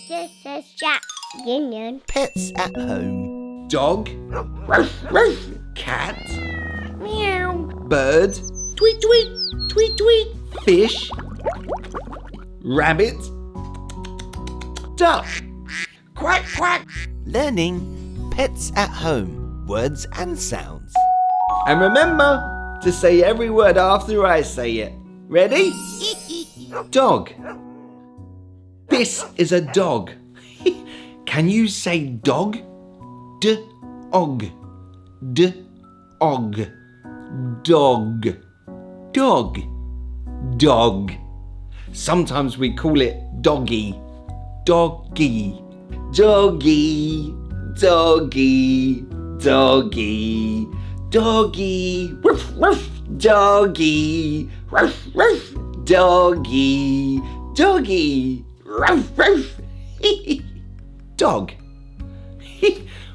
This is Jack Union. Pets at home. Dog. Cat. Meow. Bird. Tweet, tweet, tweet, tweet. Fish. Rabbit. Duck. Quack, quack. Learning Pets at home. Words and sounds. And remember to say every word after I say it. Ready? Dog. This is a dog. Can you say dog? D-og. D-og. Dog. Dog. Dog. Sometimes we call it doggy. Doggy. Doggy. Doggy. Doggy. Doggy. Woof, woof. Doggy. Woof, woof. Doggy. Doggy. Ruff, ruff. Dog.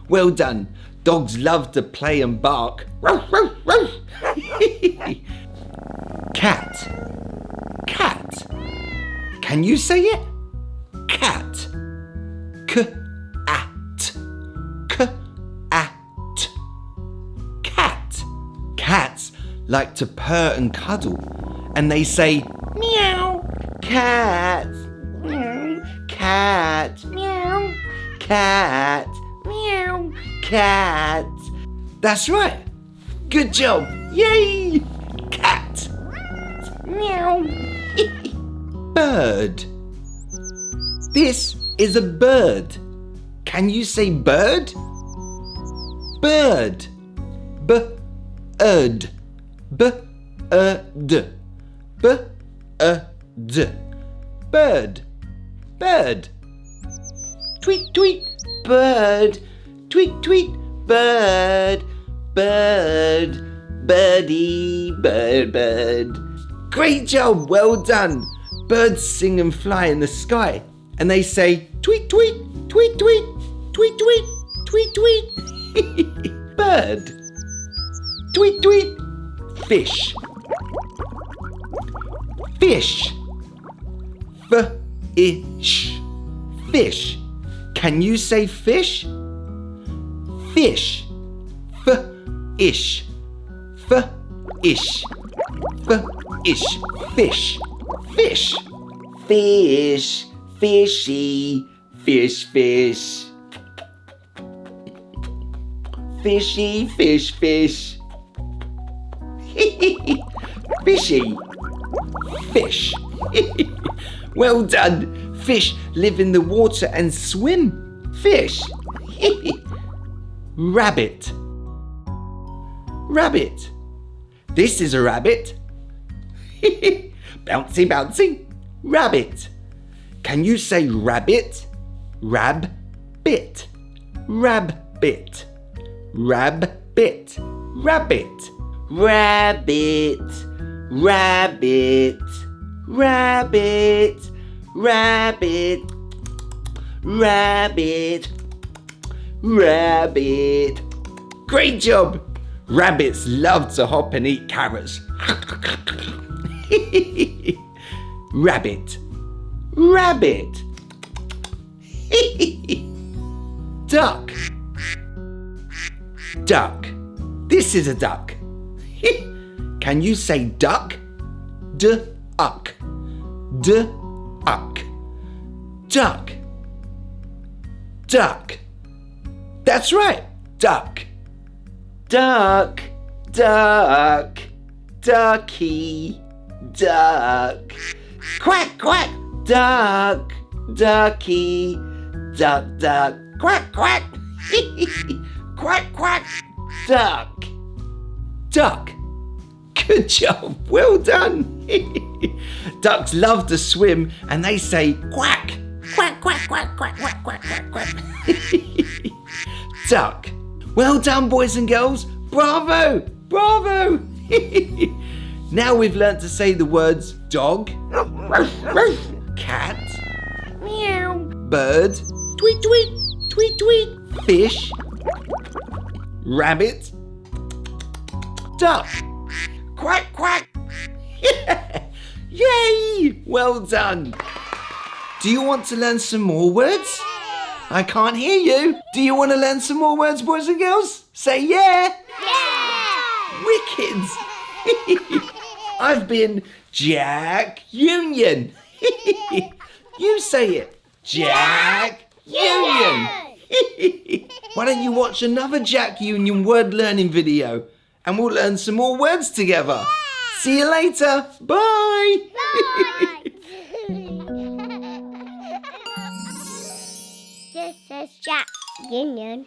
Well done. Dogs love to play and bark. Ruff, ruff, ruff. Cat. Cat. Can you say it? Cat. K-at. K-at. Cat. Cats like to purr and cuddle, and they say meow. Cat. Meow. Cat. Meow. Cat. Meow. Cat. That's right. Good job. Yay. Cat. Meow. Bird. This is a bird. Can you say bird? Bird. B-bird. B-bird. B-bird. Bird. Bird. Tweet, tweet, bird. Tweet, tweet, bird. Bird. Birdie, bird, bird. Great job, well done. Birds sing and fly in the sky, and they say tweet, tweet, tweet, tweet, tweet, tweet, tweet, tweet. Bird. Tweet, tweet. Fish. Fish. F-ish. Fish. Can you say fish? Fish. F-ish. F-ish. F-ish. Fish. Fish. Fish. Fishy. Fish, fish. Fishy, fish, fish. Fishy. Fish. Well done. Fish live in the water and swim. Fish. Rabbit. Rabbit. This is a rabbit. Bouncy, bouncy. Rabbit. Can you say rabbit? Rabbit. Rabbit. Rabbit. Rabbit. Rabbit. Rabbit. Rabbit. Rabbit. Rabbit. Rabbit. Great job! Rabbits love to hop and eat carrots. Rabbit. Rabbit. Duck. Duck. This is a duck. Can you say duck? D-uck. D-uck. Duck. Duck. That's right. Duck. Duck. Duck. Ducky. Duck. Quack, quack. Duck. Ducky. Duck, duck. Quack, quack. Quack, quack. Duck. Duck. Good job. Well done. Ducks love to swim and they say quack. Quack, quack, quack, quack, quack, quack, quack, quack. Duck. Well done, boys and girls. Bravo. Bravo. Now we've learnt to say the words dog, cat, Meow. bird, Tweet, tweet, tweet, tweet. fish, rabbit, duck. Quack, quack. Yay! Well done. Do you want to learn some more words? I can't hear you. Do you want to learn some more words, boys and girls? Say yeah. Yeah! Wicked. I've been Jack Union. You say it. Jack Union. Why don't you watch another Jack Union word learning video and we'll learn some more words together. See you later. Bye. This is Jack Union.